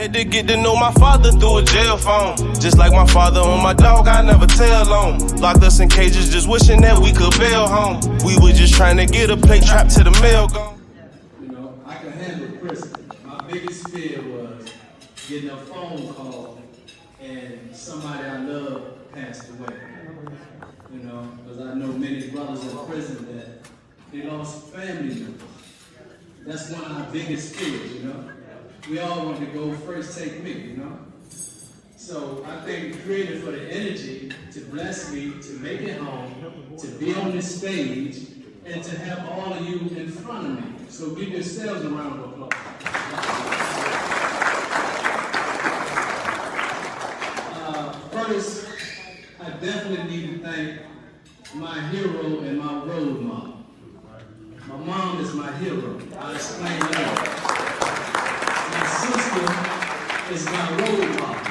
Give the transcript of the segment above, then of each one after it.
had to get to know my father through a jail phone. Just like my father on my dog, I never tell on. Locked us in cages just wishing that we could bail home. We were just trying to get a plate trapped to the mail gone. You know, I can handle prison. My biggest fear was getting a phone call and somebody I love passed away. You know, because I know many brothers in prison that they lost family members. That's one of our biggest fears, you know. We all want to go first, take me, you know. So I think created for the energy to bless me, to make it home, to be on this stage, and to have all of you in front of me. So give yourselves a round of applause. First, I definitely need to thank my hero and my role model. My mom is my hero. I'll explain that. My sister is my role model.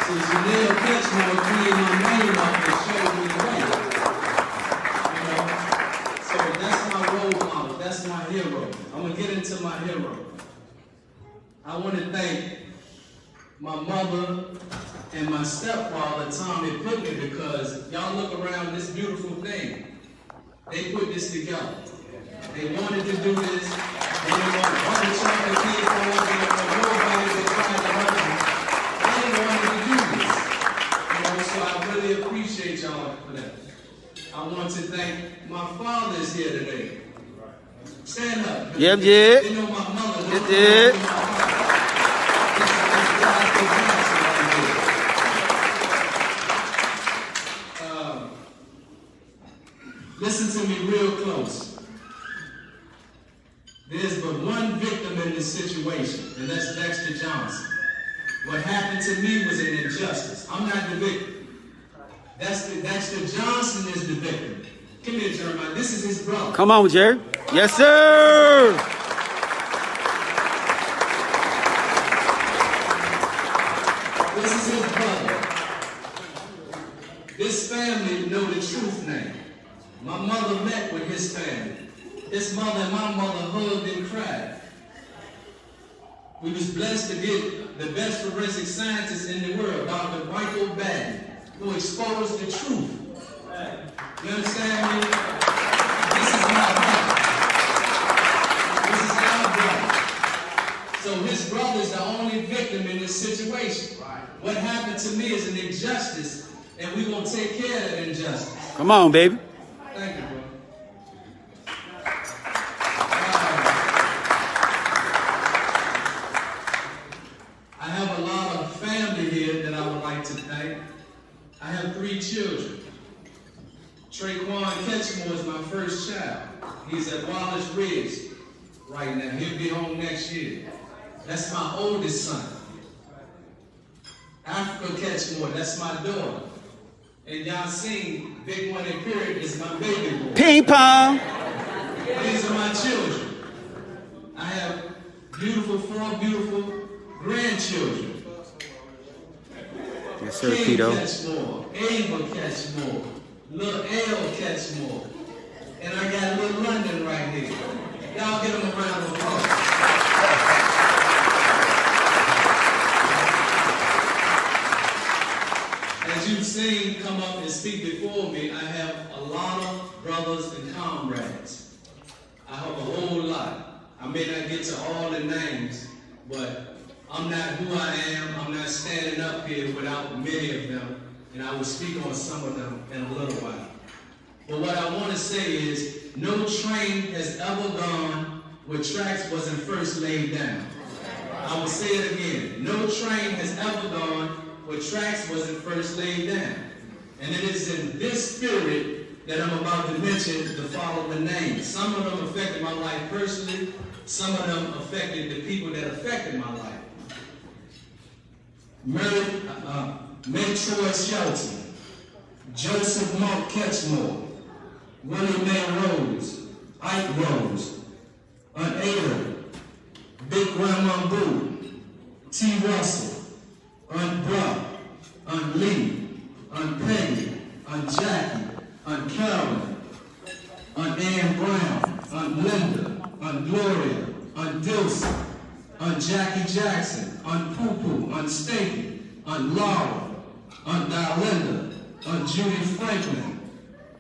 So Janelle Ketchmore cleaned my name up and showed me the way. You know? So that's my role model. That's my hero. I'm going to get into my hero. I want to thank my mother and my stepfather, Tommy, put me, because y'all look around this beautiful thing. They put this together. They wanted to do this. They didn't want one chocolate kid for nobody to try to hurt them. They wanted to do this. You know, so I really appreciate y'all for that. I want to thank my fathers here today. Stand up. Yep, yeah. You know my mother. Yep. Listen to me real close. There's but one victim in this situation, and that's Dexter Johnson. What happened to me was an injustice. I'm not the victim. Dexter Johnson is the victim. Come here, Jeremiah. This is his brother. Come on, Jerry. Yes, sir. This is his brother. This family know the truth now. My mother met with his family. His mother and my mother hugged and cried. We was blessed to get the best forensic scientist in the world, Dr. Michael Batten, who exposed the truth. You understand me? This is my brother. This is our brother. So his brother is the only victim in this situation. What happened to me is an injustice, and we're going to take care of the injustice. Come on, baby. Thank you, bro. I have a lot of family here that I would like to thank. I have 3 children. Traquan Ketchmore is my first child. He's at Wallace Ridge right now. He'll be home next year. That's my oldest son. Africa Ketchmore, that's my daughter. And y'all seen Big One and Period is my baby boy. Ping pong. These are my children. I have 4 beautiful grandchildren. Yes, sir, King Tito. Ketchmore, Ava Ketchmore, Lil L Ketchmore, and I got Lil London right here. Y'all give them a round of applause. As you've seen come up and speak before me, I have a lot of brothers and comrades. I have a whole lot. I may not get to all the names, but I'm not who I am. I'm not standing up here without many of them, and I will speak on some of them in a little while. But what I want to say is, no train has ever gone where tracks wasn't first laid down. I will say it again. No train has ever gone where tracks wasn't first laid down. And it is in this spirit that I'm about to mention the following names. Some of them affected my life personally. Some of them affected the people that affected my life. Troy Shelton, Joseph Mark Ketchmore, Willie Mae Rose, Ike Rose, Aunt Ada, Big Grandma Boo, T. Russell, Aunt Brock, Aunt Lee, Aunt Peggy, Aunt Jackie, Aunt Carolyn, Aunt Ann Brown, Aunt Linda, Aunt Gloria, Aunt Dilson, Aunt Jackie Jackson, Aunt Poo Poo, Aunt Stinky, Aunt Laura, Aunt Darlinda, Aunt Judy Franklin,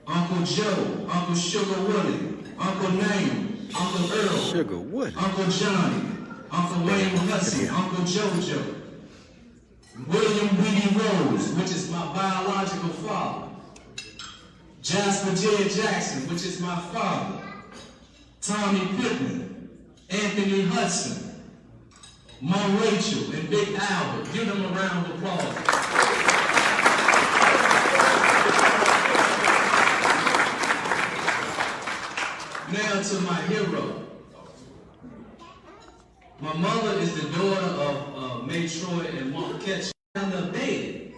Uncle Joe, Uncle Sugar Woody, Uncle Name, Uncle Earl, Sugar Woody, Uncle Johnny, Uncle Wayne Hussey, Uncle JoJo, William Weedy Rose, which is my biological father, Jasper J. Jackson, which is my father, Tommy Pittman, Anthony Hudson, Mom Rachel, and Big Albert. Give them a round of applause. Now to my hero. My mother is the daughter of May Troy and Mark Ketchmore. On the bed,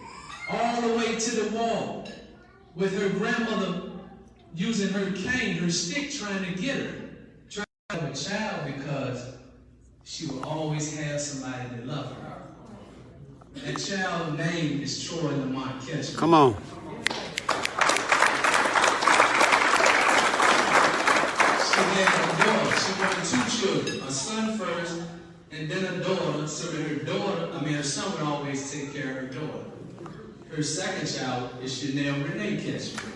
all the way to the wall, with her grandmother using her cane, her stick, trying to get her. Trying to have a child because she will always have somebody that loves her. That child's name is Troy Lamont Ketchmore. come on. She had a daughter. She wanted 2 children, a son first, and then a daughter, so that her son would always take care of her daughter. Her second child is Chanel Renee Ketchmore.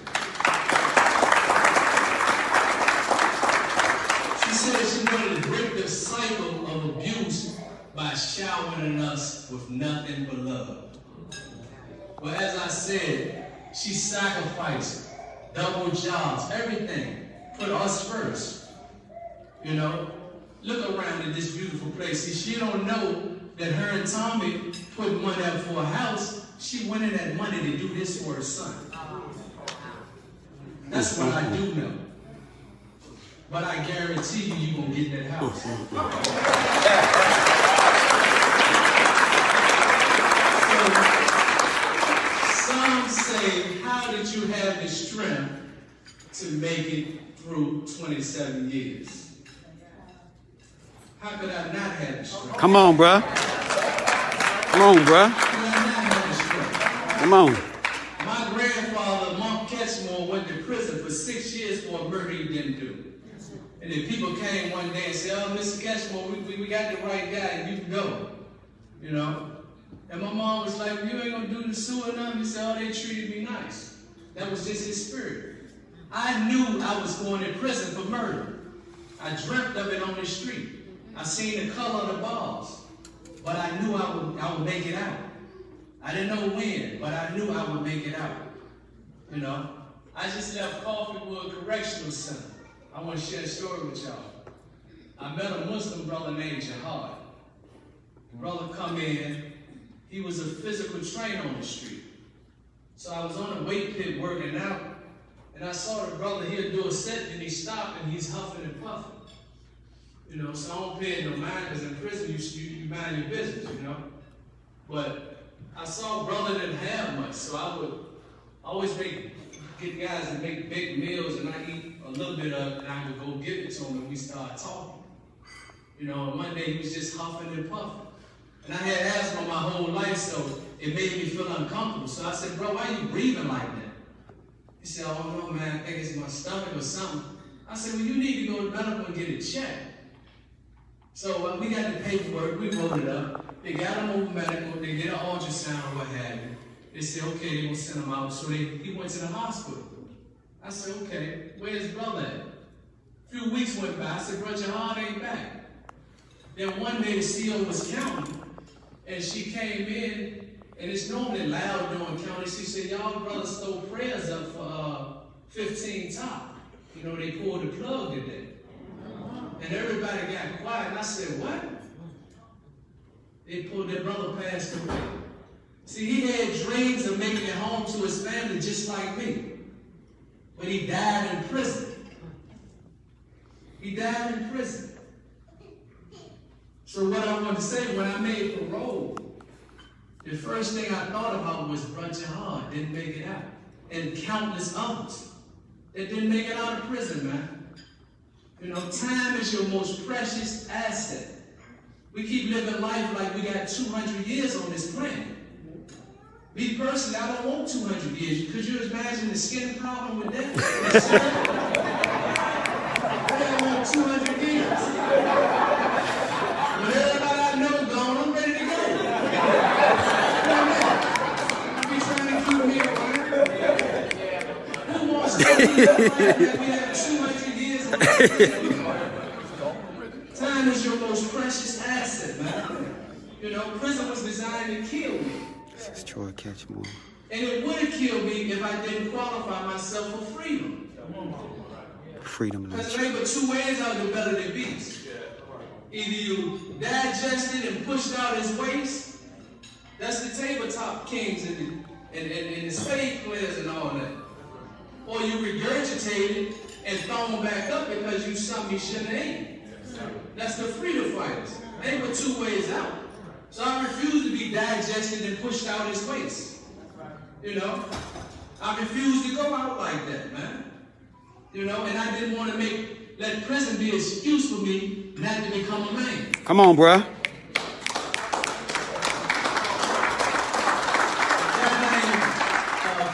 She said she wanted to break the cycle of abuse by showering us with nothing but love. Well, as I said, she sacrificed, double jobs, everything, put us first. You know, look around at this beautiful place. See, she don't know that her and Tommy put money up for a house. She wanted that money to do this for her son. That's what I do know. But I guarantee you, you're going to get that house. So, some say, how did you have the strength to make it through 27 years? How could I not have the strength? Come on, bruh. Come on, bruh. How could I not have the strength? Come on. My grandfather, Mark Ketchmore, went to prison for 6 years for a murder he didn't do. And then people came one day and said, oh, Mr. Ketchmore, we got the right guy, you can go. You know? And my mom was like, you ain't gonna do the sewer nothing. He said, oh, they treated me nice. That was just his spirit. I knew I was going to prison for murder. I dreamt of it on the street. I seen the color of the bars. But I knew I would make it out. I didn't know when, but I knew I would make it out. You know? I just left Coffeewood Correctional Center. I want to share a story with y'all. I met a Muslim brother named Jihad. The brother come in, he was a physical trainer on the street. So I was on the weight pit working out, and I saw the brother, he'd do a set, and he stopped, and he's huffing and puffing. You know, so I don't pay no mind, because in prison, you mind your business, you know. But I saw a brother didn't have much, so I would always get guys to make big meals, and I eat a little bit of it, and I would go give it to him, and we started talking. You know, and one day he was just huffing and puffing. And I had asthma my whole life, so it made me feel uncomfortable. So I said, bro, why are you breathing like that? He said, oh no, man, I think it's my stomach or something. I said, well, you need to go to medical and get it checked. So we got the paperwork, we wrote it up. They got him over medical, they did an ultrasound, what have you. They said, okay, they're gonna send him out. So he went to the hospital. I said, okay, where's brother at? A few weeks went by, I said, bro, Jihad ain't back. Then one day the CO was counting, and she came in, and it's normally loud during counting. She said, y'all brothers throw prayers up for 15 top. You know, they pulled the plug today. And everybody got quiet, and I said, what? They pulled their brother passed away. See, he had dreams of making it home to his family just like me. But he died in prison. He died in prison. So what I want to say, when I made parole, the first thing I thought about was Brother Jihad didn't make it out. And countless others that didn't make it out of prison, man. You know, time is your most precious asset. We keep living life like we got 200 years on this planet. Me personally, I don't want 200 years. Could you imagine the skin problem with that? I don't want 200 years. But everybody have 200 years of life. Time is your most precious asset, man. You know, prison was designed to kill me. This is Troy Ketchmore. And it would have killed me if I didn't qualify myself for freedom. Freedom. Because there ain't but two ways out of the belly of the beast. Either you digested and pushed out his waste, that's the tabletop kings and the spade players and all that. Or you regurgitated and thrown back up because you something you shouldn't have ate. That's the freedom fighters. There ain't but two ways out. So I refuse to be digested and pushed out his waste. You know? I refuse to go out like that, man. You know, and I didn't want to let prison be an excuse for me not to become a man. Come on, bruh.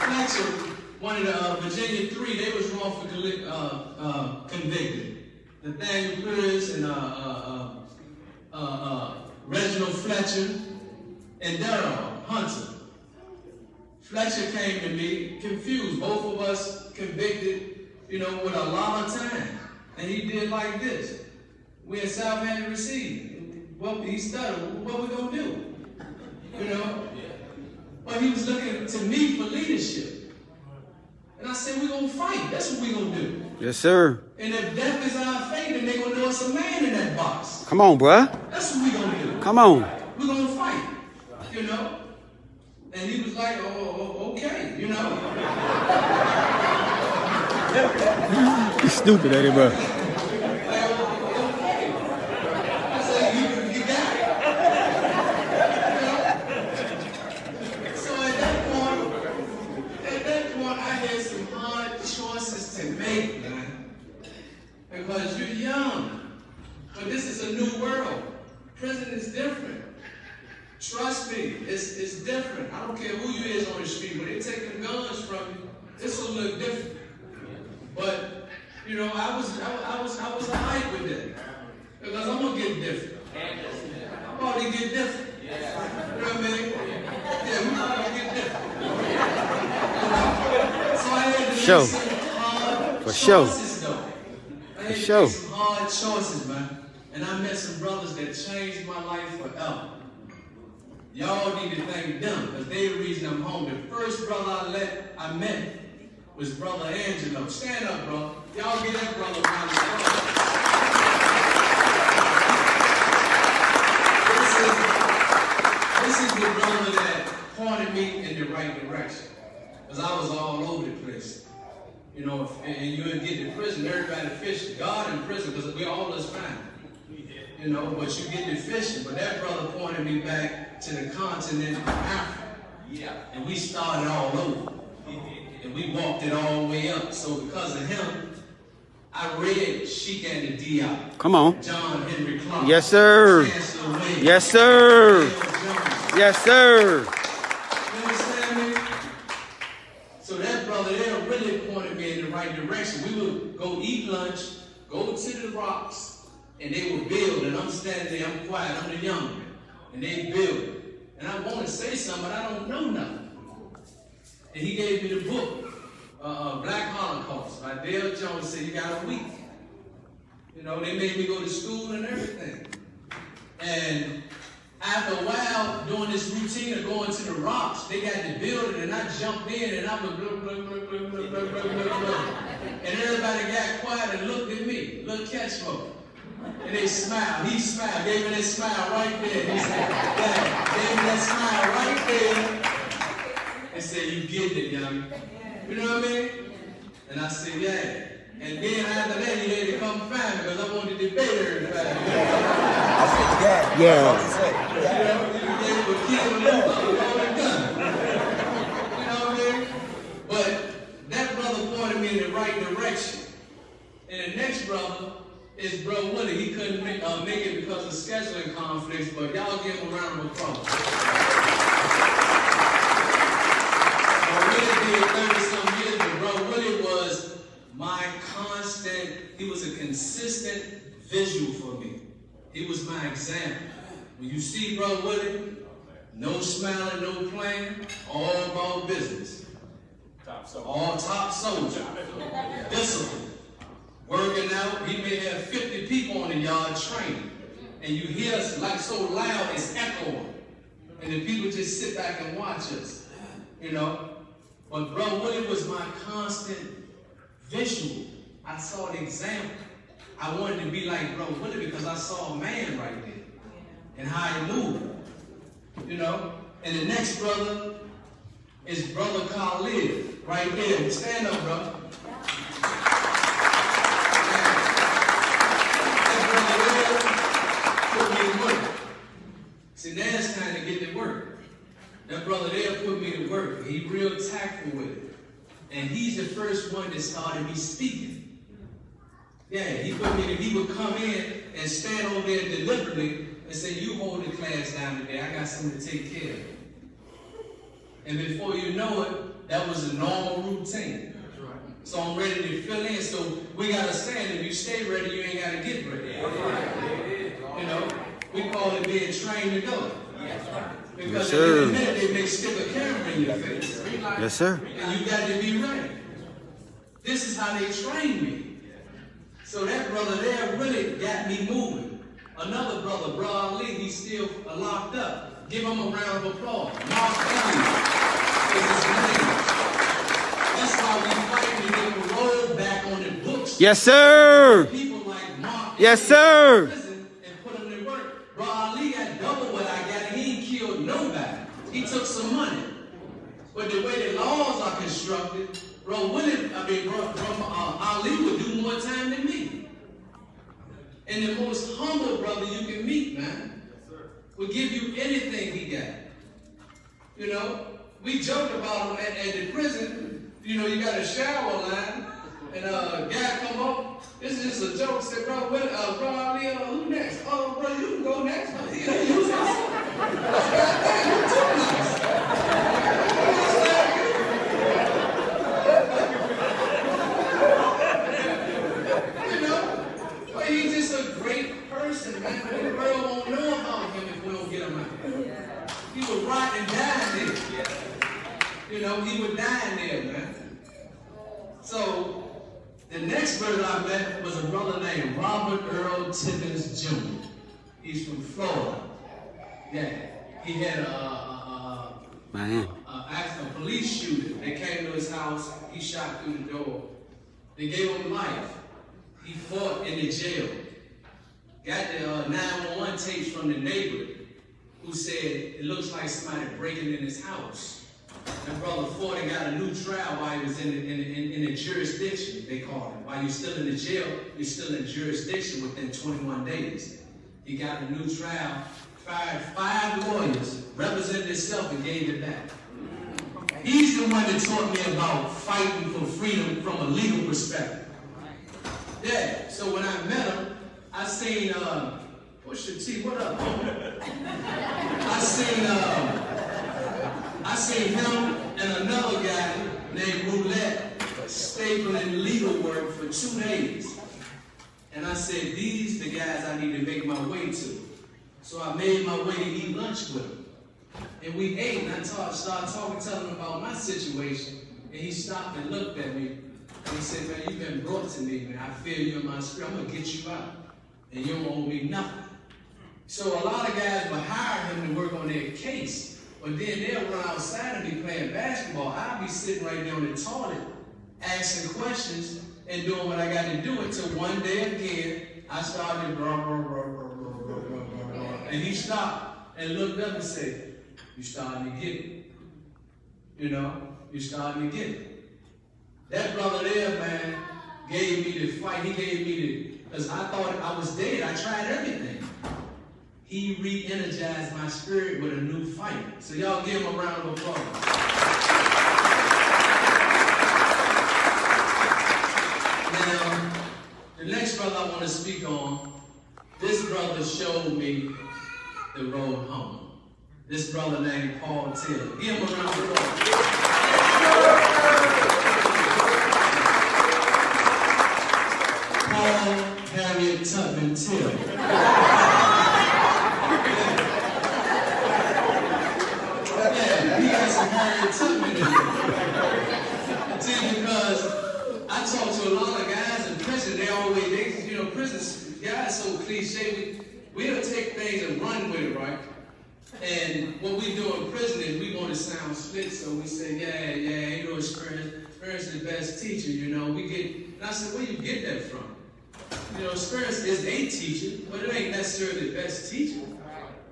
Fletcher, one of the Virginia 3, they was wrongfully convicted. Nathaniel Cruz and Reginald Fletcher and Darrell Hunter. Fletcher came to me confused. Both of us convicted, you know, with a lot of time. And he did like this. We in South End received. Well, he stuttered. What we gonna do? You know? But he was looking to me for leadership. And I said, we're gonna fight. That's what we're gonna do. Yes, sir. And if death is our fate, then they're gonna know it's a man in that box. Come on, bruh. That's what we're gonna do. Come on. We're gonna fight. You know? And he was like, oh, okay, you know. You stupid, ain't it, bro? Like, okay. I said, you got it. You know? So at that point, I had some hard choices to make, man. Because you're young. But this is a new world. Prison is different. Trust me, it's different. I don't care who you is on the street, when they take the guns from you, it's gonna look different. But you know, I was alright with that because I'm gonna get different. I'm about to get different. You know what I mean? Yeah, we're about to get different. So I had to make some hard choices, though. I had to make some hard choices, man. And I met some brothers that changed my life forever. Y'all need to thank them, because they're the reason I'm home. The first brother I met was Brother Angelo. Stand up, bro. Y'all get that brother around the This is the brother that pointed me in the right direction. Because I was all over the place. You know, and you would get to prison, everybody fishing. God in prison, because we all is fine. You know, but you get to fishing. But that brother pointed me back to the continent of Africa. Yeah. And we started all over. And we walked it all the way up. So because of him, I read Sheik and the Diop. Come on. John Henry Clark. Yes, sir. Yes, sir. Yes, sir. You understand me? So that brother there really pointed me in the right direction. We would go eat lunch, go to the rocks, and they would build, and I'm standing there, I'm quiet, I'm the young man, and they build. And I want to say something, but I don't know nothing. And he gave me the book, Black Holocaust, by Dale Jones. Said, you got a week. You know, they made me go to school and everything. And after a while, doing this routine of going to the rocks, they got the building, and I jumped in, and I was blah, blah, blah, blah, blah, blah, blah, blah. And everybody got quiet and looked at me, little Ketchmore. And they smiled. He smiled. Gave me that smile right there. He said, Dad, gave me that smile right there. And said, you get it, young. You know what I mean? And I said, yeah. And then after that, he had to come find me because I wanted to debate everybody. I said, yeah. You know, he gave a kid with a gun. You know what I mean? But that brother pointed me in the right direction. And the next brother is Bro Willie. He couldn't make it because of scheduling conflicts, but y'all give him a round of applause. Bro Willie did 30-some years, but Bro Willie was my constant, he was a consistent visual for me. He was my example. When you see Bro Willie, no smiling, no playing, all about business. All top soldier. Discipline. Working out, he may have 50 people on the yard training. And you hear us like so loud, it's echoing. And the people just sit back and watch us. You know? But Bro Willie was my constant visual. I saw the example. I wanted to be like Bro Willie because I saw a man right there. And how he moved. You know? And the next brother is Brother Khalid. Right there. Stand up, bro. See, now it's time to get to work. That brother there put me to work. He real tactful with it. And he's the first one that started me speaking. Yeah, he would come in and stand over there deliberately and say, you hold the class down today. I got something to take care of. And before you know it, that was a normal routine. So I'm ready to fill in. So we got to stand. If you stay ready, you ain't got to get ready. You know? We call it being trained to go. Because in a minute they may stick a camera in your face. Yes, sir. And you got to be ready. This is how they train me. So that brother there really got me moving. Another brother, Bro Ali, he's still locked up. Give him a round of applause. Mark Elliott is his name. That's why we fight to get parole back on the books. Yes, sir. People like Mark Yes, sir. Bro Ali got double what I got, and he ain't killed nobody. He took some money. But the way the laws are constructed, Bro Ali would do more time than me. And the most humble brother you can meet, man, would give you anything he got. You know, we joked about him at the prison. You know, you got a shower line, and a guy come up. This is just a joke. Said, bro, Ali, who next? Oh, bro, you can go next. You too nice. You know, but he's just a great person, man. But the world won't know about him if we don't get him out. He would rot and die in there. You know, he would die in there, man. So, the next brother I met was a brother named Robert Earl Tibbins Jr. He's from Florida. Yeah, he had a police shooter. They came to his house. He shot through the door. They gave him life. He fought in the jail. Got the 911 tapes from the neighbor who said it looks like somebody breaking in his house. And brother fought and got a new trial while he was in the jurisdiction, they call it. While you're still in the jail, you're still in jurisdiction within 21 days. He got a new trial, fired 5 lawyers, represented himself and gave it back. He's the one that taught me about fighting for freedom from a legal perspective. Yeah, so when I met him, I seen, what's your T, what up, homie? I seen him and another guy named Roulette stapling legal work for 2 days. And I said, these the guys I need to make my way to. So I made my way to eat lunch with him. And we ate, and I started talking, telling him about my situation. And he stopped and looked at me. And he said, man, you've been brought to me, man. I feel you in my spirit. I'm going to get you out. And you don't owe me nothing. So a lot of guys would hire him to work on their case. But then they'll run outside and be playing basketball. I'll be sitting right there on the toilet, asking questions and doing what I got to do until one day again, I started and he stopped and looked up and said, you starting to get it. You know, you starting to get it. That brother there, man, gave me the fight. He gave me the, because I thought I was dead. I tried everything. He re-energized my spirit with a new fight. So y'all give him a round of applause. Now, the next brother I want to speak on, this brother showed me the road home. This brother named Paul Taylor. Give him a round of applause. Paul Harriet Tubman Taylor. He got some Harriet Tubman in there. See, because I talk to a lot of guys in prison, prison guys so cliche, we'll take things and run with it, right? And what we do in prison is we want to sound slick, so we say, experience is the best teacher, and I said, where you get that from? Experience is a teacher, but it ain't necessarily the best teacher.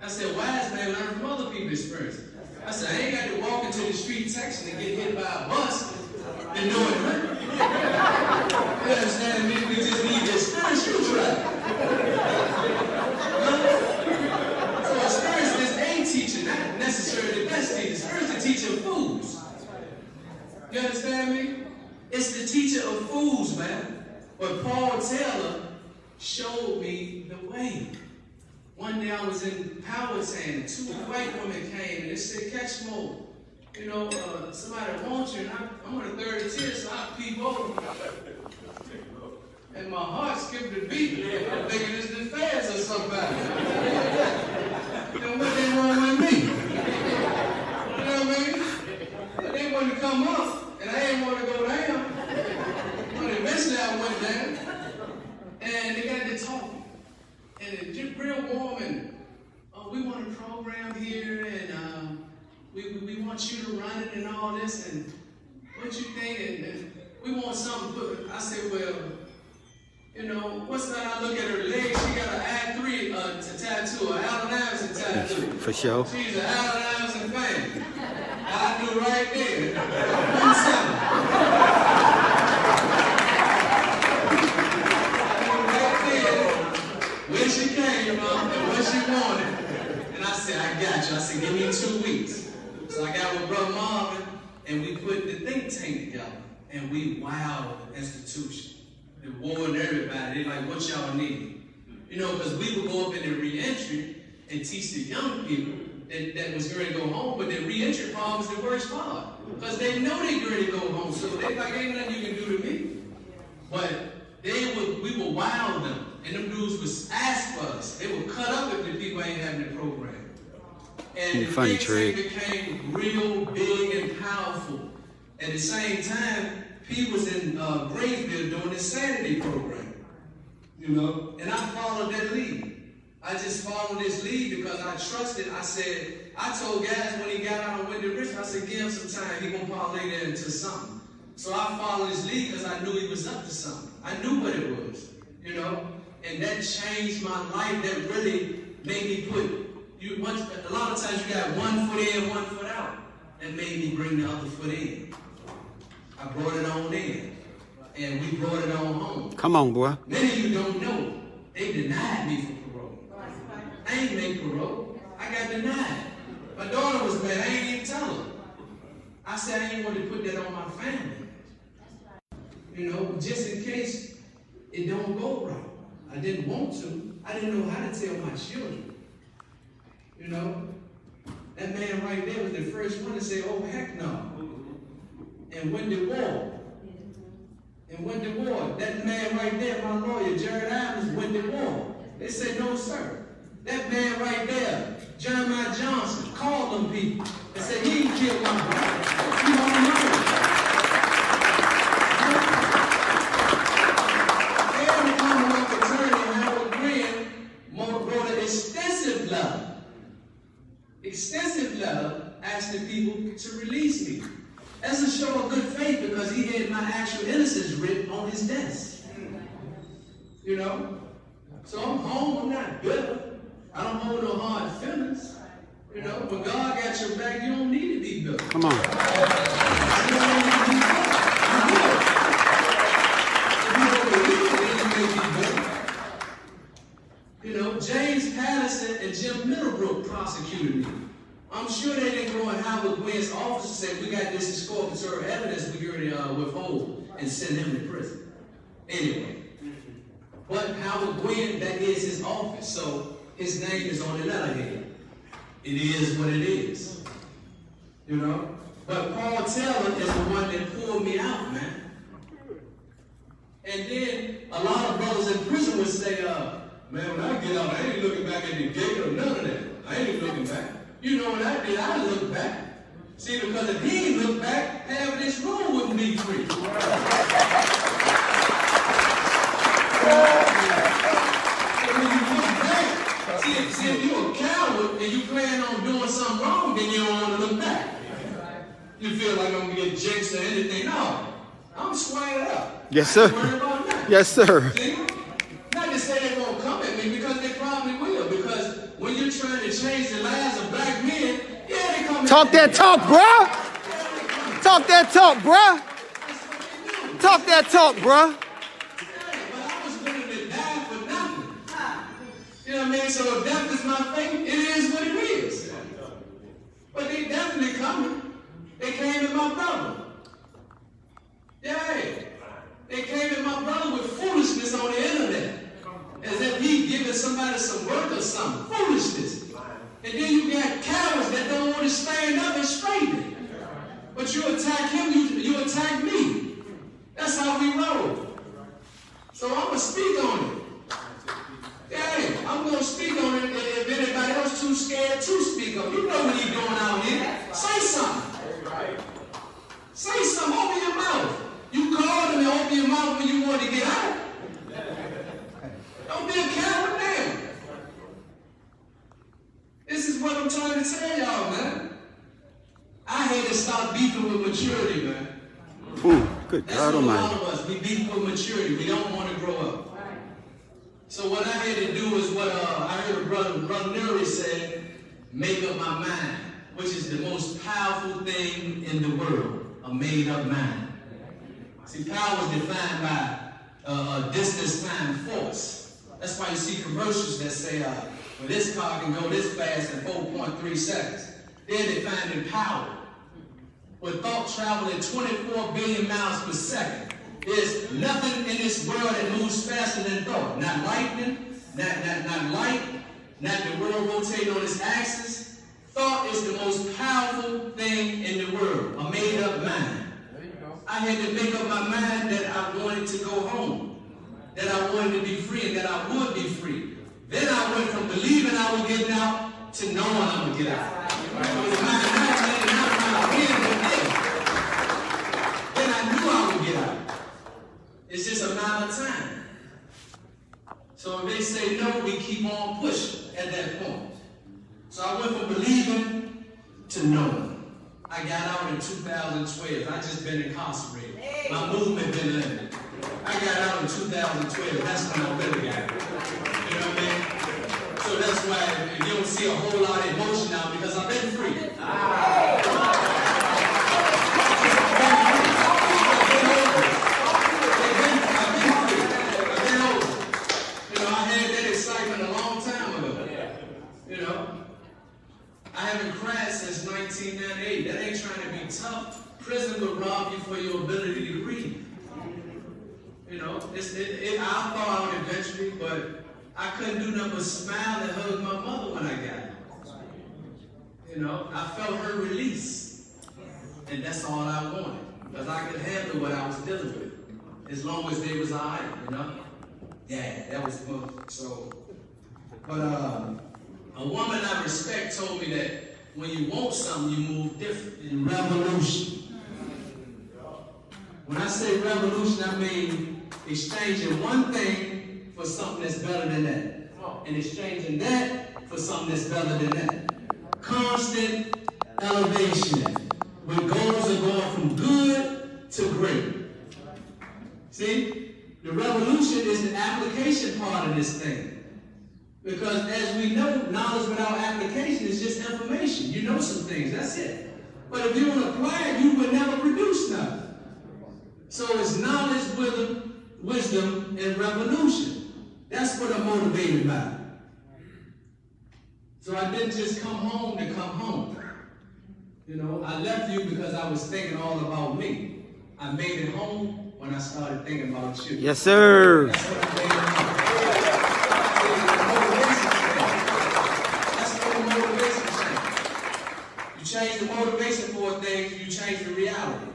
I said, wise man learn from other people's experiences. I said, I ain't got to walk into the street texting and get hit by a bus and know it hurt. You understand me? We just need the experience you try. So experience is a teacher, not necessarily the best teacher. Experience is the teacher of fools. You understand me? It's the teacher of fools, man. But Paul Taylor showed me the way. One day I was in Powhatan, 2 white women came and they said, Ketchmore, somebody wants you, and I'm on the 3rd tier, so I peep over. And my heart skipped a beat. I'm thinking it's the feds or somebody. What they want with me? You know what I mean? But they wanted to come up, and I didn't want to go down. But eventually I went down, and they got to talking. And it's just real warm, and we want a program here, and we want you to run it and all this, and what you think, and we want something put. I said, well, what's that? I look at her legs, she got an Ad 3 tattoo, an Allen Iverson tattoo. For sure. She's an Allen Iverson fan. I knew right there. 1-7. When she came, and what she wanted. And I said, I got you. I said, give me 2 weeks. So I got with Brother Marvin, and we put the think tank together. And we wowed the institution. They warned everybody. They like, what y'all need? Because we would go up in the re-entry and teach the young people that was going to go home, but the re-entry part was the worst part. Because they know they're going to go home. So they like, ain't nothing you can do to me. But we would wow them. And them dudes would ask for us. They would cut up if the people ain't having the program. And the funny thing trick. became real big and powerful. At the same time, P was in Greensville doing his Saturday program. And I followed that lead. I just followed this lead because I trusted. I told guys when he got out on Windy Rich, I said, give him some time. He gonna parlay that into something. So I followed his lead because I knew he was up to something. I knew what it was, And that changed my life. That really made me a lot of times you got 1 foot in, 1 foot out. That made me bring the other foot in. I brought it on in. And we brought it on home. Come on, boy. Many of you don't know. They denied me for parole. I ain't made parole. I got denied. My daughter was mad. I ain't even tell her. I said I didn't want to put that on my family. Just in case it don't go right. I didn't want to. I didn't know how to tell my children. That man right there was the first one to say, oh, heck no. And went to war. That man right there, my lawyer, Jared Adams, went to war. They said, no, sir. That man right there, Jeremiah Johnson, called them people and said, he ain't killed my brother. He don't know. Extensive letter asking people to release me. That's a show of good faith because he had my actual innocence written on his desk. So I'm home, I'm not bitter. I don't hold no hard feelings. When God got your back, you don't need to be bitter. Come on. James Patterson and Jim Middlebrook prosecuted me. I'm sure they didn't go in Howard Gwynn's office and say, we got this exculpatory evidence we're going to withhold and send him to prison. Anyway. But Howard Gwynn, that is his office, so his name is on the letterhead. It is what it is. But Paul Taylor is the one that pulled me out, man. And then a lot of brothers in prison would say, man, when I get out, I ain't looking back at the gate or none of that. I ain't even looking back. When I did, I looked back. See, because if he didn't look back, half of this room wouldn't be free. See, if you're a coward and you plan on doing something wrong, then you don't want to look back. You feel like I'm going to get jinxed or anything. No, I'm squared up. Yes, sir. I ain't worried about that. Yes, sir. See? Not to say they won't come at me, because they probably will. Because when you're trying to change the lives of black men, yeah, they come Talk at that me. talk, bruh. Talk that talk, bruh. Talk that talk, bruh. But I was willing to die for nothing. You know what I mean? So if death is my fate, it is what it is. But they definitely coming. They came at my brother. Yeah. They came at my brother with foolishness on the internet. As if he giving somebody some work or something. Foolishness. And then you got cowards that don't want to stand up and straighten it. But you attack him, you attack me. That's how we roll. So I'm going to speak on it. Yeah, I'm going to speak on it. If anybody else too scared to speak on it, you know what he's doing out here. Say something. Say something. Open your mouth. You called him and open your mouth when you want to get out. Don't be a coward now. This is what I'm trying to tell y'all, man. I had to stop beefing with maturity, man. Ooh, good That's God what a lot Almighty. of us, we beef with maturity. We don't want to grow up. So what I had to do is what I heard Brother Nuri said, make up my mind, which is the most powerful thing in the world, a made-up mind. See, power is defined by a distance time force. That's why you see commercials that say, well, this car can go this fast in 4.3 seconds. They're defining power. With thought traveling at 24 billion miles per second, there's nothing in this world that moves faster than thought. Not lightning, not light, not the world rotating on its axis. Thought is the most powerful thing in the world, a made-up mind. I had to make up my mind that I wanted to go home, that I wanted to be free, and that I would be free. Then I went from believing I was getting out to knowing I would get out. Then I knew I would get out. It's just a matter of time. So if they say no, we keep on pushing at that point. So I went from believing to knowing. I got out in 2012. I just been incarcerated. My movement been limited. I got out in 2012. That's when I really got out. You know what I mean? So that's why you don't see a whole lot of emotion now, because I've been free. I've been over. You know, I had that excitement a long time ago. You know? I haven't cried since 1998. That ain't trying to be tough. Prison will rob you for your ability to breathe. You know, I'll thaw out eventually, but I couldn't do nothing but smile and hug my mother when I got out. You know, I felt her release. And that's all I wanted. Because I could handle what I was dealing with. As long as they was all right, you know? Yeah, that was fun. So, but a woman I respect told me that when you want something, you move different. In revolution. When I say revolution, I mean exchanging one thing for something that's better than that. And exchanging that for something that's better than that. Constant elevation. Where goals are going from good to great. See? The revolution is the application part of this thing. Because as we know, knowledge without application is just information. You know some things, that's it. But if you don't apply it, you would never produce nothing. So it's knowledge, wisdom, and revolution. That's what I'm motivated by. So I didn't just come home to come home. You know, I left you because I was thinking all about me. I made it home when I started thinking about you. Yes, sir. That's what I made it home. That's what the motivation change. You change the motivation for things, you change the reality.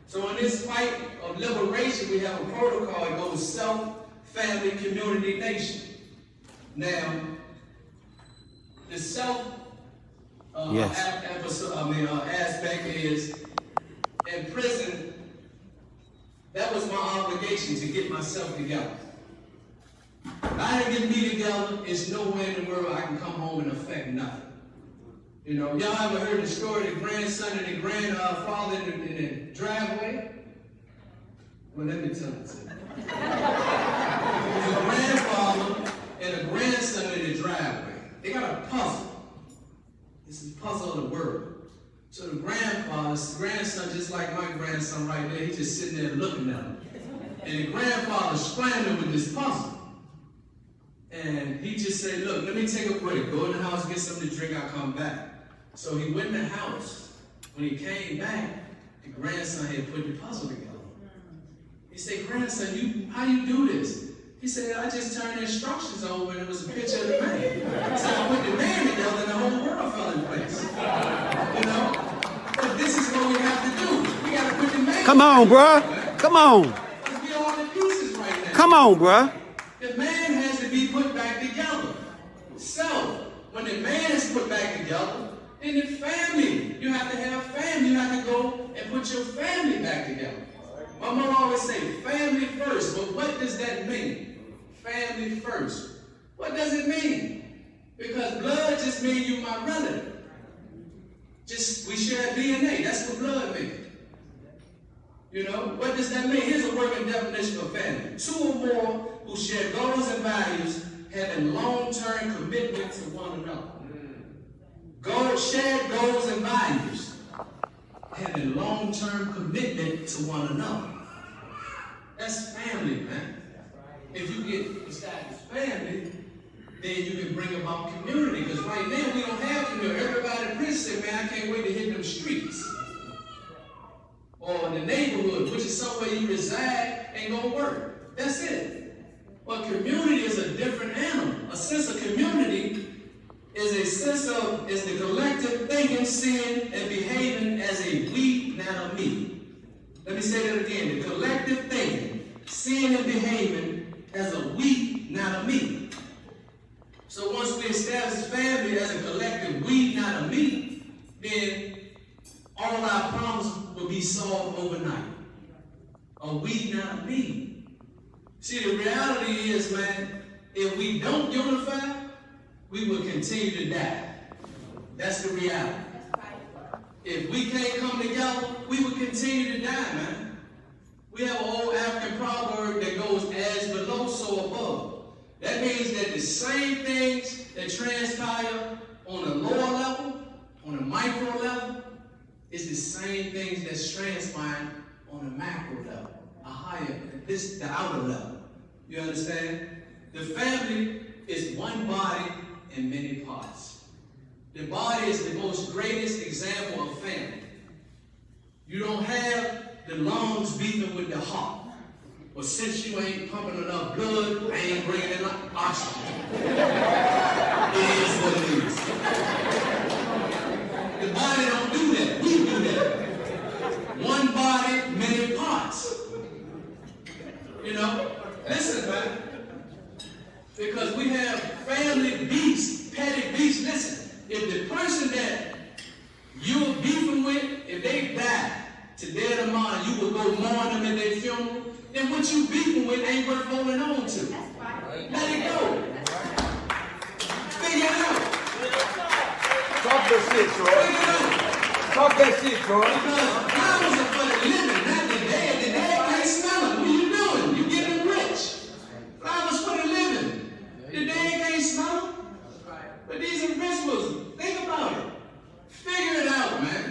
So in this fight of liberation, we have a protocol that goes self, family, community, nation. Now, the self Yes. aspect is, in prison, that was my obligation to get myself together. If I didn't get me together, it's nowhere in the world I can come home and affect nothing. You know, y'all ever heard the story of the grandson and the grandfather in the driveway? Well, let me tell it to you. There's a grandfather and a grandson in the driveway. They got a puzzle. It's the puzzle of the world. So the grandson, just like my grandson right there, he's just sitting there looking at him. And the grandfather scrambling with this puzzle. And he just said, look, let me take a break. Go in the house, get something to drink, I'll come back. So he went in the house. When he came back, the grandson had put the puzzle together. He said, grandson, how you do this? He said, I just turned the instructions over and it was a picture of the man. So I put the man together and the whole world fell in place. You know? But this is what we have to do. We got to put the man Come on, bruh. Come on. Let's be all in pieces right now. Come on, bruh. The man has to be put back together. So, when the man is put back together, then the family, you have to have family. You have to go and put your family back together. My mom always say, family first. But what does that mean? Family first. What does it mean? Because blood just means you my relative. We share DNA. That's what blood means. You know, what does that mean? Here's a working definition of family. Two or more who share goals and values, having long-term commitment to one another. Shared goals and values, having long-term commitment to one another. That's family, man. If you get established family, then you can bring about community. Because right now we don't have community. Everybody in prison say, man, I can't wait to hit them streets. Or the neighborhood, which is somewhere you reside, ain't gonna work. That's it. But community is a different animal. A sense of community is the collective thinking, seeing, and behaving as a we, not a me. Let me say that again. The collective thinking, seeing, and behaving as a we, not a me. So once we establish family as a collective we, not a me, then all our problems will be solved overnight. A we, not a me. See, the reality is, man, if we don't unify, we will continue to die. That's the reality. If we can't come together, we will continue to die, man. We have an old African proverb that goes, as below, so above. That means that the same things that transpire on a lower level, on a micro level, is the same things that's transpiring on a macro level, a higher, the outer level. You understand? The family is one body in many parts. The body is the most greatest example of family. You don't have the lungs beating with the heart. Well, since you ain't pumping enough blood, I ain't bringing enough oxygen. It is what it is. The body don't do that. We do that. One body, many parts. You know? Listen, man. Because we have family beefs, petty beefs. Listen, if the person that you're beefing with, if they die today or tomorrow, you will go mourn them at their funeral, then what you beefing with ain't worth holding on to. Let it go. Figure it out. Talk that shit, Troy. Talk that shit, Troy. Because flowers are for the living, not the dead. The dead can't smell them. What are you doing? You getting rich. Flowers for the living. The dead can't smell them. But these are vegetables. Think about it. Figure it out, man.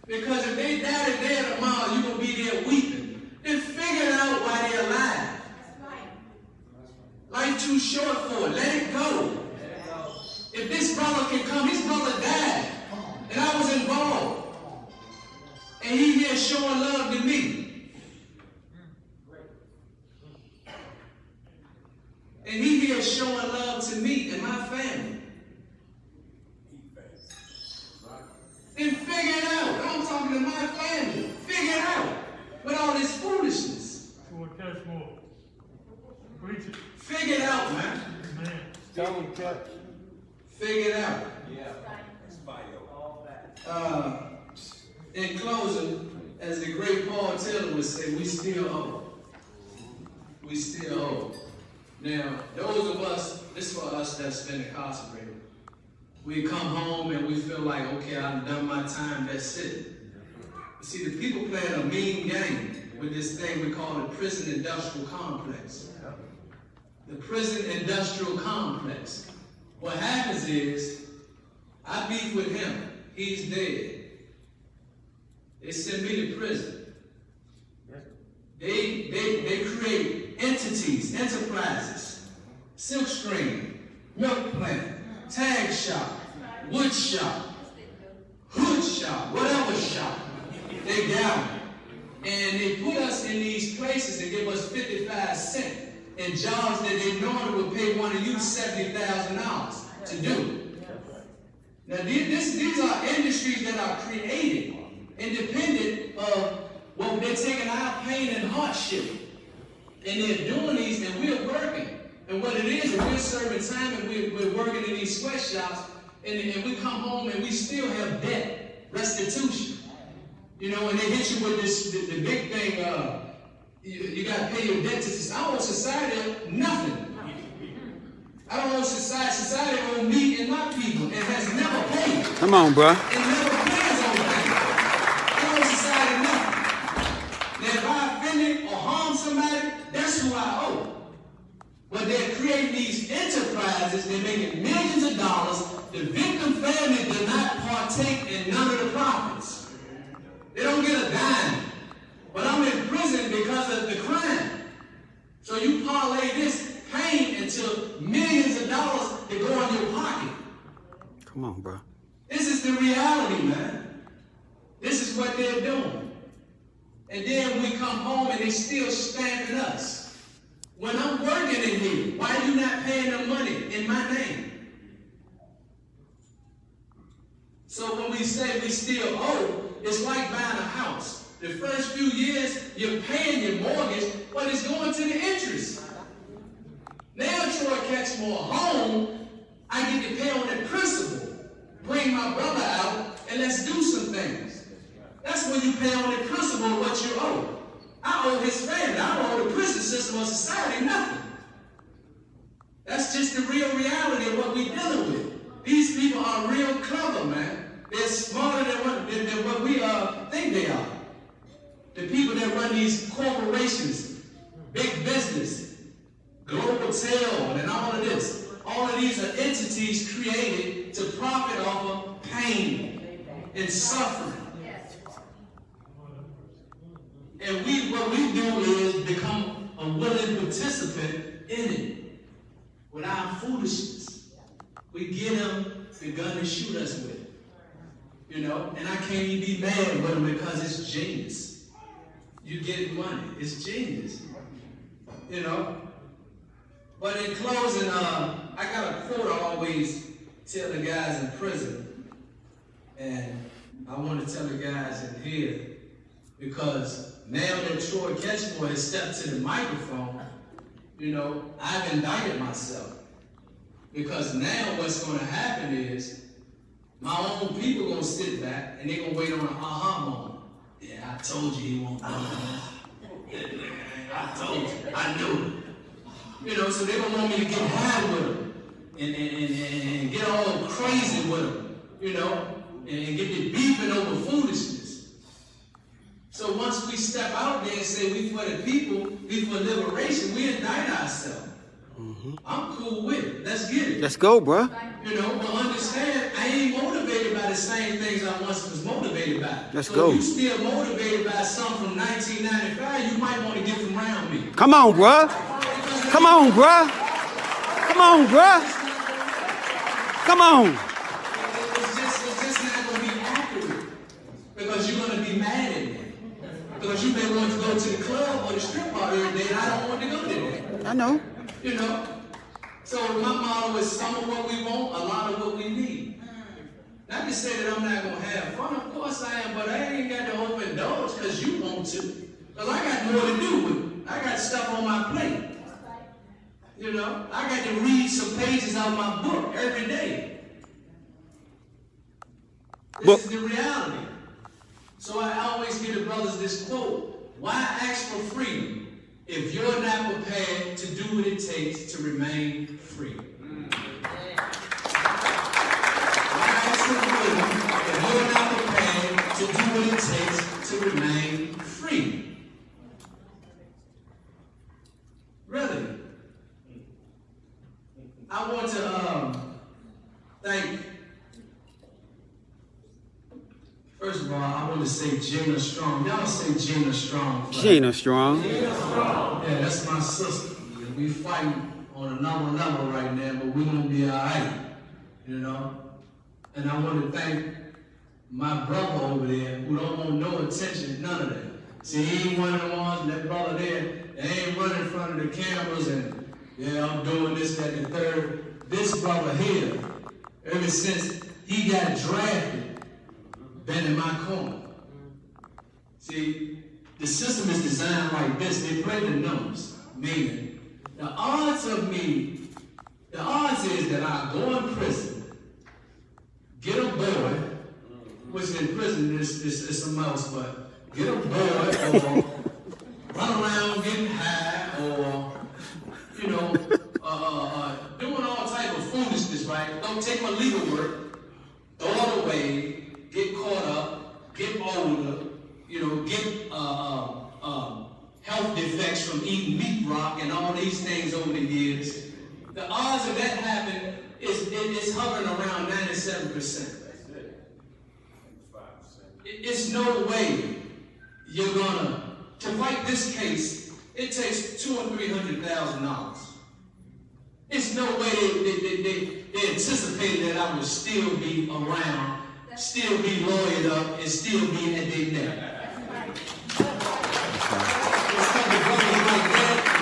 Because if they die today or tomorrow, you're going to be there weeping. Then figure it out while they're alive. Life too short for it. Let it go. If this brother can come, his brother died. And I was involved. And he here showing love to me. And he here showing love to me and my family. Then figure it out. I'm talking to my family. Figure it out. With all this foolishness. Ketchmore. Preach it. Figure it out, man. Amen. Tell him, Ketch. Figure it out. Yeah. It's fire. In closing, as the great Paul Taylor would say, we still owe. We still owe. Now, those of us, this is for us that's been incarcerated. We come home and we feel like, okay, I've done my time, that's it. You see, the people playing a mean game with this thing we call the prison industrial complex. The prison industrial complex. What happens is, I beef with him, he's dead. They send me to prison. They create entities, enterprises, silk screen, milk plant, tag shop, wood shop, hood shop, whatever shop. They gather. And they put us in these places and give us 55 cents in jobs that they normally would pay one of you $70,000 to do. Now these are industries that are created independent of what they're taking our pain and hardship. And they're doing these and we're working. And what it is we're serving time and we're working in these sweatshops and we come home and we still have debt, restitution. You know, and they hit you with this, the big thing, you got to pay your debt to society. I don't owe society nothing. I don't owe society. Society owes me and my people and has never paid. Come on, bro. It never pays on things. I don't owe society nothing. Now, if I offended or harm somebody, that's who I owe. But they're creating these enterprises, they're making millions of dollars. The victim family does not partake in none of the profits. They don't get a dime. But I'm in prison because of the crime. So you parlay this pain into millions of dollars that go in your pocket. Come on, bro. This is the reality, man. This is what they're doing. And then we come home and they still stamping us. When I'm working in here, why are you not paying them money in my name? So when we say we still owe, it's like buying a house. The first few years, you're paying your mortgage, but it's going to the interest. Now, Troy Ketchmore home, I get to pay on the principal. Bring my brother out, and let's do some things. That's when you pay on the principal of what you owe. I owe his family. I don't owe the prison system or society nothing. That's just the real reality of what we're dealing with. These people are real clever, man. They're smarter than what we think they are. The people that run these corporations, big business, global tel, and all of this. All of these are entities created to profit off of pain and suffering. And what we do is become a willing participant in it with our foolishness. We give them the gun to shoot us with. You know, and I can't even be mad with them because it's genius. You get money, it's genius. You know? But in closing, I got a quote I always tell the guys in prison. And I want to tell the guys in here, because now that Troy Ketchmore has stepped to the microphone, you know, I've indicted myself. Because now what's going to happen is, my own people going to sit back and they're going to wait on an aha moment. Yeah, I told you he won't do it. I told you. I knew it. You know, so they're going to want me to get high with them and get all crazy with them, you know, and get the beefing over foolishness. So once we step out there and say we for the people, we for liberation, we indict ourselves. I'm cool with it. Let's get it. Let's go, bro. You know, but understand, I ain't motivated by the same things I once was motivated by. Let's so go. If you still motivated by something from 1995, you might want to get from around me. Come on, bro. Come on, bro. Come on, bro. Come on. It's just not going to be accurate. Because you're going to be mad at me. Because you may want to go to the club or the strip bar every day, and I don't want to go there. I know. You know? So my motto is some of what we want, a lot of what we need. Not to say that I'm not going to have fun, of course I am, but I ain't got to overindulge because you want to. Because I got more to do with it. I got stuff on my plate. You know? I got to read some pages out of my book every day. This is the reality. So I always give the brothers this quote: why ask for freedom if you're not prepared to do what it takes to remain free? Why ask for freedom if you're not prepared to do what it takes to remain free? Really? I want to thank, first of all, I want to say Gina Strong. Y'all say Gina Strong. Gina Strong. Gina Strong. Yeah, that's my sister. We fighting on another level right now, but we're going to be all right, you know? And I want to thank my brother over there who don't want no attention, none of that. See, he ain't one of the ones, that brother there, they ain't running in front of the cameras and, yeah, I'm doing this, that, and the third. This brother here, ever since he got drafted, been in my corner. See, the system is designed like this. They play the numbers, meaning the odds is that I go in prison, get a boy, which in prison is a mouse, but get a boy or run around getting high or, you know, doing all type of foolishness, right? Don't take my legal work, throw it away, get caught up, get older, you know, get health defects from eating meat rock and all these things over the years. The odds of that happening is hovering around 97%. It's no way you're gonna, to fight this case, it takes $200,000 or $300,000. It's no way they anticipated that I would still be around, still be lawyered up, and still be at their neck.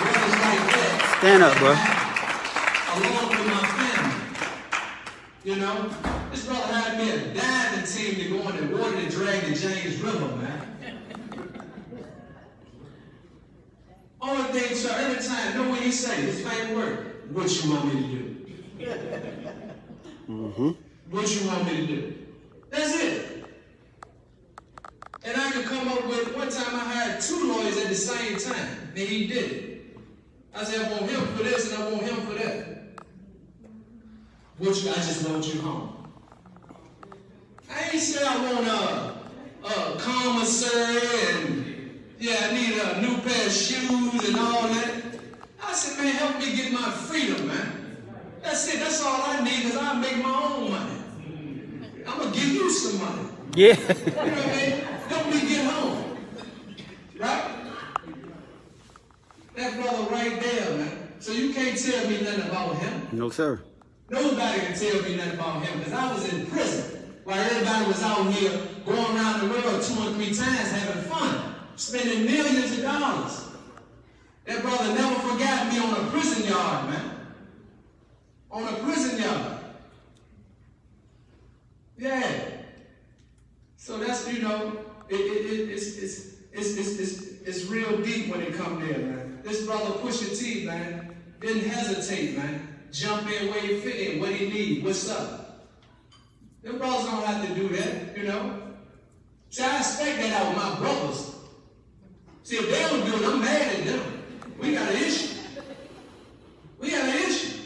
Brothers like that. Stand up, bro. Along with my family. You know? This brother had me a diving team to go in the water to drag the James River, man. Only thing, so every time, know what he say, his favorite word, what you want me to do? What you want me to do? That's it. And I could come up with, one time I hired 2 lawyers at the same time, and he did it. I said, I want him for this and I want him for that. I just want you home. I ain't say I want a commissary and yeah, I need a new pair of shoes and all that. I said, man, help me get my freedom, man. That's it. That's all I need, because I make my own money. I'm going to give you some money. Yeah. You know what I mean? Help me get home. Right? That brother right there, man. So you can't tell me nothing about him. No, sir. Nobody can tell me nothing about him, because I was in prison while everybody was out here going around the world 2 or 3 times having fun, spending millions of dollars. That brother never forgot me on a prison yard, man. On a prison yard. Yeah. So that's, you know, it's real deep when it comes there, man. This brother Pusha T, man, didn't hesitate, man. Jump in where he fit in, what he need, what's up. Them brothers don't have to do that, you know. See, I expect that out of my brothers. See, if they don't do it, I'm mad at them. We got an issue. We got an issue.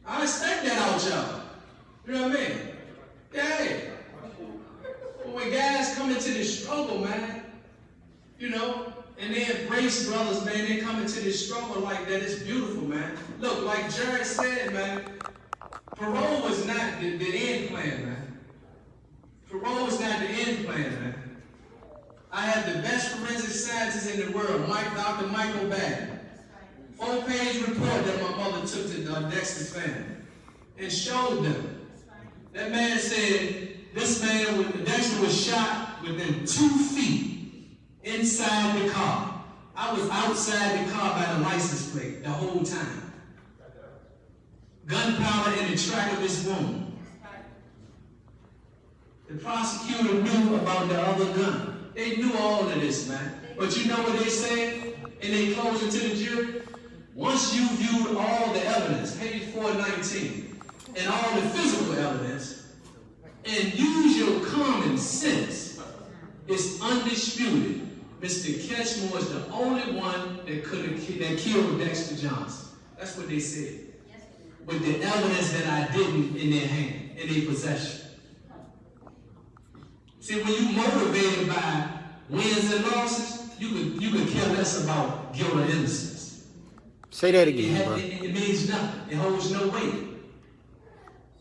I expect that out y'all. You know what I mean? Yeah. But when guys come into this struggle, man, you know, and they embrace brothers, man, they come into this struggle like that, it's beautiful, man. Look, like Jared said, man, parole was not the end plan, man. Parole was not the end plan, man. I had the best forensic scientist in the world, Dr. Michael Batten. 4-page report that my mother took to Dexter's family and showed them. That man said Dexter was shot within 2 feet inside the car. I was outside the car by the license plate the whole time. Gunpowder in the track of his wound. The prosecutor knew about the other gun. They knew all of this, man. But you know what they said? And they closed it to the jury? Once you viewed all the evidence, page 419, and all the physical evidence, and use your common sense, it's undisputed. Mr. Ketchmore is the only one that killed Dexter Johnson. That's what they said. With the evidence that I didn't in their hand, in their possession. See, when you motivated by wins and losses, you could care less about guilt or innocence. Say that again, bro. It means nothing. It holds no weight.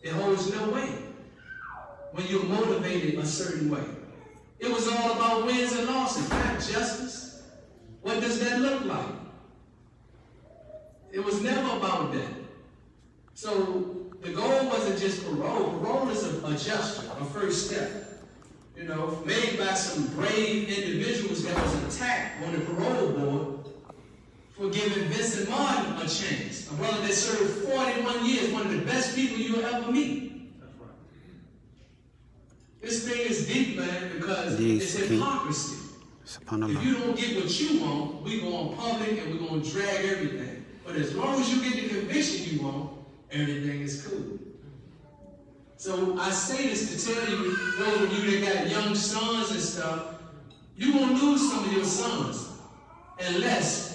It holds no weight when you're motivated a certain way. It was all about wins and losses, not justice. What does that look like? It was never about that. So the goal wasn't just parole. Parole is a gesture, a first step. You know, made by some brave individuals that was attacked on the parole board for giving Vincent Martin a chance. A brother that served 41 years, one of the best people you'll ever meet. That's right. This thing is deep, man, because it's hypocrisy. If you don't get what you want, we go on public and we're going to drag everything. But as long as you get the conviction you want, everything is cool. So I say this to tell you, those of you that got young sons and stuff, you're going to lose some of your sons unless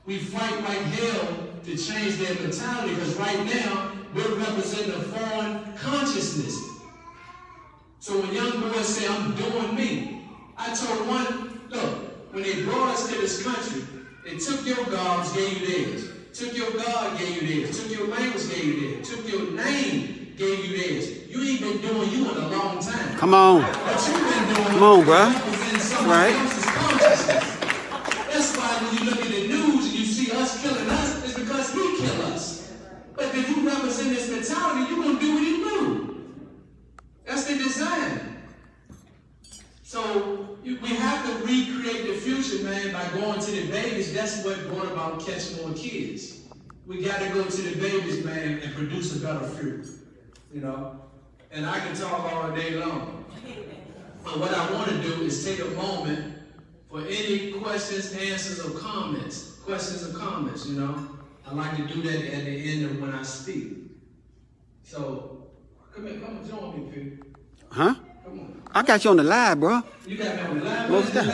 we fight like hell to change their mentality, because right now we're representing a foreign consciousness. So when young boys say, I'm doing me, I told one, look, when they brought us to this country, they took your garbs, gave you theirs. Took your God, gave you theirs. Took your language, gave you theirs. Took your name, gave you theirs. You ain't been doing you in a long time. Come on. What you've been doing, come on, bro. Right. That's why when you look at the news and you see us killing us, it's because he killed us. But if you represent this mentality, you're going to do what he do. That's the design. So we have to recreate the future, man, by going to the babies. That's what brought about Ketchmore kids. We got to go to the babies, man, and produce a better fruit. You know? And I can talk all day long. But what I want to do is take a moment for any questions, answers, or comments. Questions or comments, you know? I like to do that at the end of when I speak. So, come on, join me, Pete. Huh? Come on. I got you on the live, bro. You got me on the live? What's that?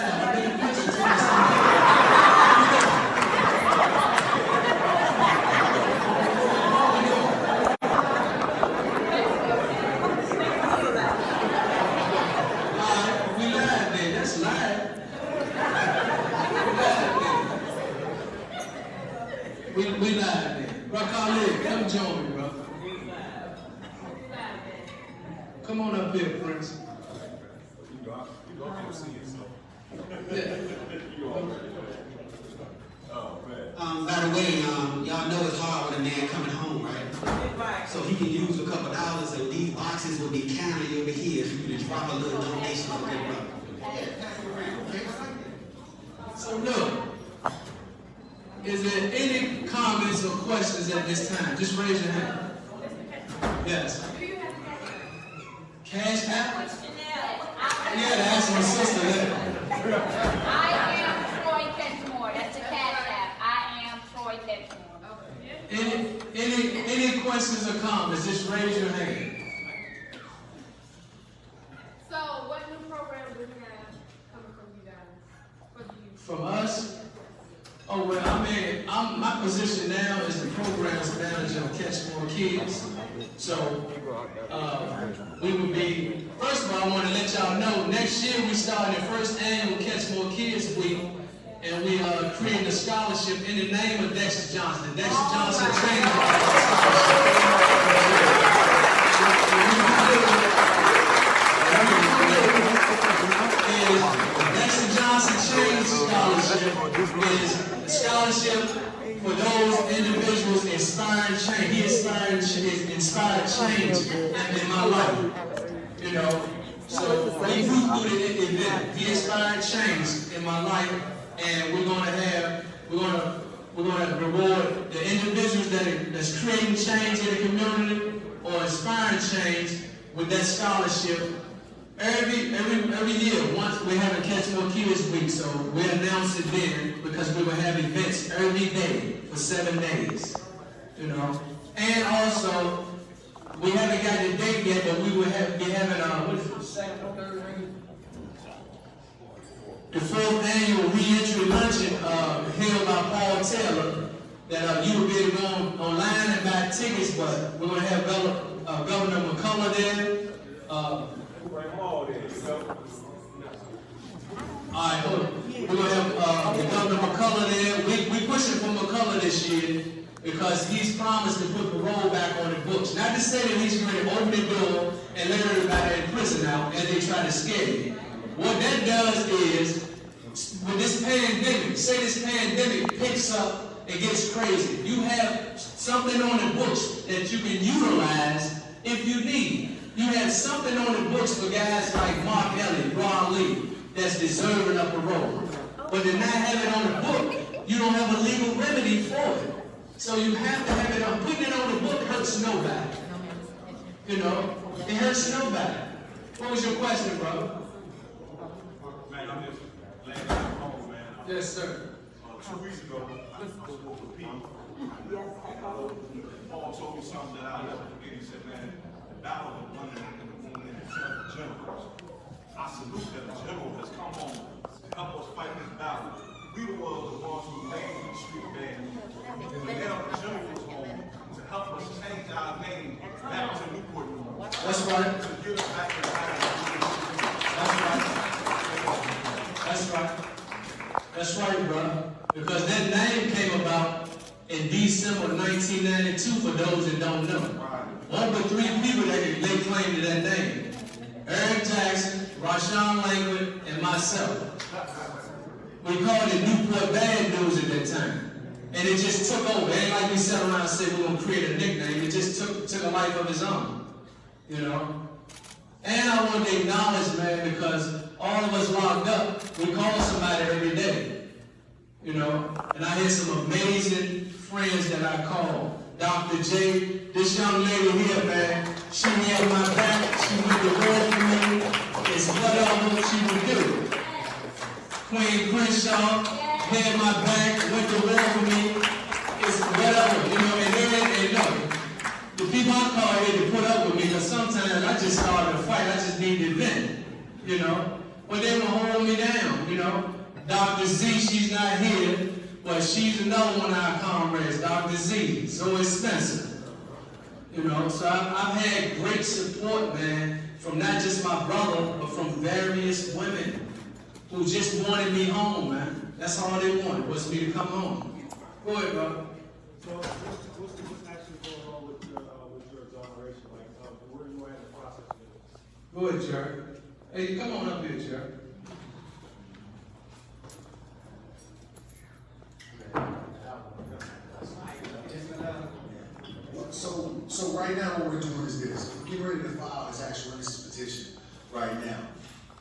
We live then. That's live. We live then. Bro, Khalid, come join me, bro. Come on up here, Prince. By the way, y'all know it's hard with a man coming home, right? So he can use a couple dollars, and these boxes will be counted over here for you to drop a little donation on their brother. So look, is there any comments or questions at this time? Just raise your hand. Yes. Cash app? Yeah, that's my sister there. I am Troy Ketchmore. That's the cash app. I am Troy Ketchmore. Any questions or comments? Just raise your hand. So, what new program do we have coming from you guys for the youth? From us? Oh, well, I mean, my position now is the programs manager of Ketchmore Kids. So, we would be, first of all, I want to let y'all know, next year we start the first annual Ketchmore Kids Week, and we are creating a scholarship in the name of Dexter Johnson. The Dexter Johnson Training Dexter Johnson Training Scholarship is a scholarship for those individuals inspiring change. He inspired change in my life. You know, so we grew through the event. He inspired change in my life, and we're gonna reward the individuals that's creating change in the community or inspiring change with that scholarship. Every year, once we're having Ketchmore Kids Week, so we announce it then because we will have events every day for 7 days, you know. And also, We haven't got the date yet, but we will be having, what is it, the second or third ring? The fourth annual reentry luncheon held by Paul Taylor. That you will be able to go online and buy tickets, but we're going to have Governor McCullough there. All right, hold on. We're going to have the Governor McCullough there. We're pushing for McCullough this year because he's promised to put parole back on the books. Not to say that he's going to open the door and let everybody in prison out as they try to scare you. What that does is, with this pandemic, say this pandemic picks up and gets crazy, you have something on the books that you can utilize if you need. You have something on the books for guys like Mark Elliott, Ron Lee, that's deserving of parole. But to not have it on the book, you don't have a legal remedy for it. So you have to have it on. Putting it on the book hurts nobody. You know, it hurts nobody. What was your question, brother? Man, I'm just laying down home, man. Yes, sir. 2 weeks ago, I spoke with Pete. Paul told me something that I'll never forget. He said, man, the battle of one in the room in the generals. I salute that the general has come home to help us fight this battle. We were the ones who laid in the street bed. And now the general was home to help us change our name back to Newport. That's right. To get us back in line. That's right. That's right. That's right, brother. Because that name came about in December 1992, for those that don't know. One but 3 people that lay claim to that name. Eric Jackson, Rashawn Langwood, and myself. We called it Newport Bad News at that time. And it just took over. It ain't like we sat around and said we're going to create a nickname. It just took a life of its own. You know? And I want to acknowledge, man, because all of us locked up, we call somebody every day. You know, and I had some amazing friends that I called. Dr. J, this young lady here, man, she had my back, she went to war for me, it's whatever she would do. Queen Crenshaw had my back, went to war for me, it's whatever, you know, and look, the people I call here to put up with me, because sometimes I just started a fight, I just need to vent, you know, but they will hold me down, you know. Dr. Z, she's not here, but she's another one of our comrades, Dr. Z, so expensive. You know, so I've had great support, man, from not just my brother, but from various women who just wanted me home, man. That's all they wanted, was me to come home. Go ahead, brother. So what's actually going on with your exoneration? Like, where are you at in the process of this? Go ahead, Jerry. Hey, come on up here, Jerry. So right now what we're doing is this. We're getting ready to file this actual innocence petition right now.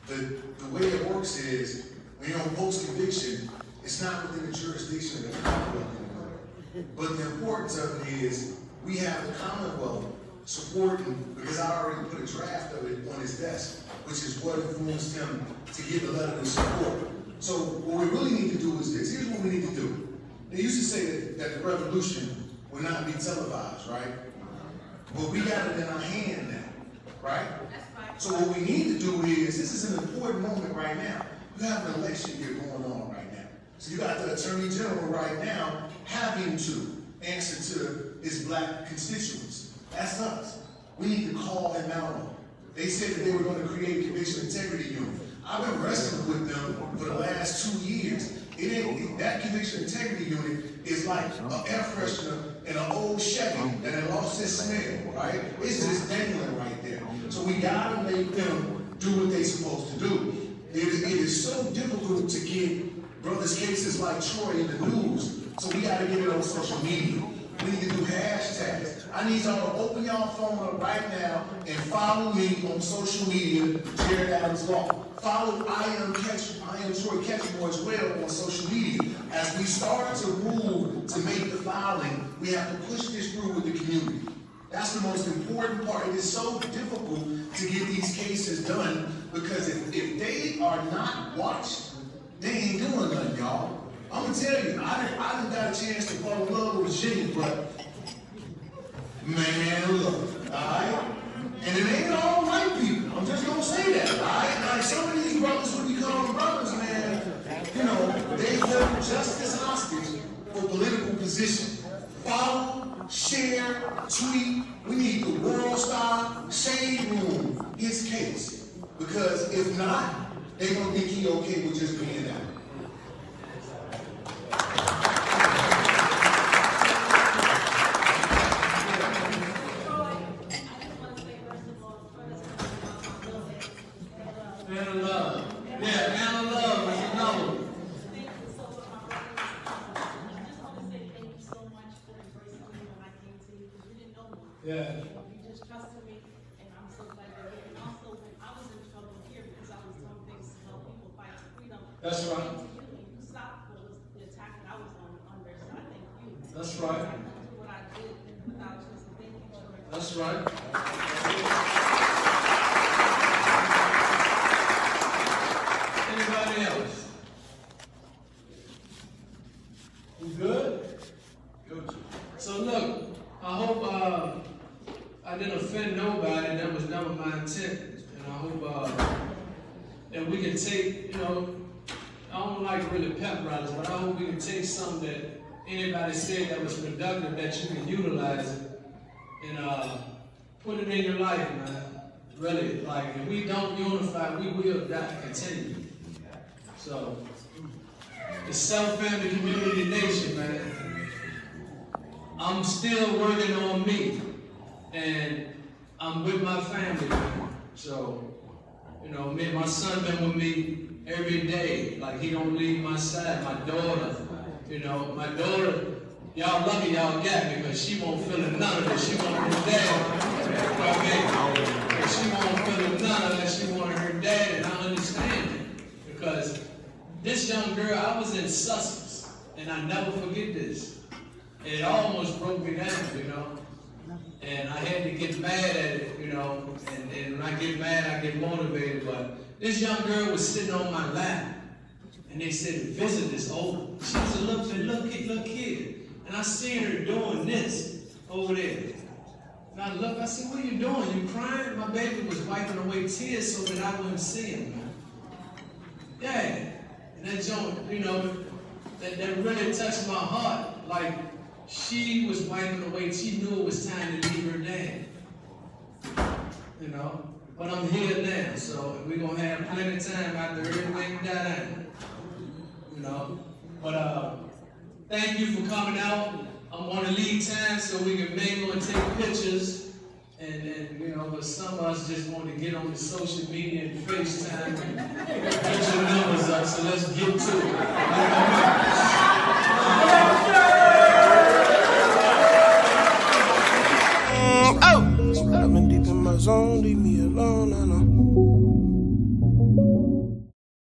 The way it works is, when you're on post-conviction, it's not within the jurisdiction of the Commonwealth anymore. But the importance of it is, we have the Commonwealth supporting, because I already put a draft of it on his desk, which is what influenced him to give the letter of support. So what we really need to do is this. Here's what we need to do. They used to say that the revolution would not be televised, right? But we got it in our hand now, right? So what we need to do is, this is an important moment right now. You have an election year going on right now. So you got the Attorney General right now having to answer to his black constituents. That's us. We need to call him out on it. They said that they were going to create a conviction integrity unit. I've been wrestling with them for the last 2 years. That conviction integrity unit is like an air freshener in an old Chevy that had lost its smell, right? It's just dangling right there. So we gotta make them do what they're supposed to do. It is so difficult to get brothers' cases like Troy in the news, so we gotta get it on social media. We need to do hashtags. I need y'all to open y'all phone up right now and follow me on social media, Jared Adams Law. Follow I am Troy Ketchmore as well on social media. As we start to move to make the filing, we have to push this through with the community. That's the most important part. It is so difficult to get these cases done because if they are not watched, they ain't doing nothing, y'all. I'm gonna tell you, I done got a chance to fall in love with Virginia, but man, look, Alright? And it ain't all white people. I'm just gonna say that, alright? Like some of these brothers, when you call them brothers, man, you know, they hold justice hostage for political position. Follow, share, tweet. We need the World Star Shade Room his case. Because if not, they gonna think he okay with just being out. Anna Love. Yeah, Anna Love is another one. Yeah. You just trusted me, and I'm so glad you're here. And also, when I was in trouble here because I was doing things to help people fight for freedom. That's right. You stopped what was the attack that I was under, so I thank you. That's right. I couldn't do what I did without you, so thank you, George. That's right. Anybody else? You good? Good. So look, I hope I didn't offend nobody. That was never my intent. And I hope that we can take, you know, I don't like really pep rallies, but I hope we can take something that anybody said that was productive that you can utilize it and put it in your life, man. Really, like, if we don't unify, we will die, continue. So, it's self-family, community, nation, man. I'm still working on me, and I'm with my family, man. So, you know, me and my son been with me every day. Like, he don't leave my side. My daughter, you know, my daughter, y'all lucky y'all got me, because she won't feel none of this. She want her dad. You know what I mean? And she won't feel none of that. She wanted her dad, and I understand it. Because this young girl, I was in Sussex, and I never forget this. And it almost broke me down, you know. And I had to get mad at it, you know. And when I get mad, I get motivated. But this young girl was sitting on my lap, and they said, the visit is over. She was a little kid. And I seen her doing this over there. And I looked, I said, what are you doing? You crying? My baby was wiping away tears so that I wouldn't see him, man. Yeah. And that joint, you know, that really touched my heart. Like, she was wiping away, she knew it was time to leave her dad. You know? But I'm here now, so we're gonna have plenty of time after everything done. You know? But thank you for coming out. I'm gonna leave time so we can mingle and take pictures. And you know, but some of us just want to get on the social media and FaceTime and get your numbers up, so let's get to it. I've been deep in my zone, leave me alone, I know.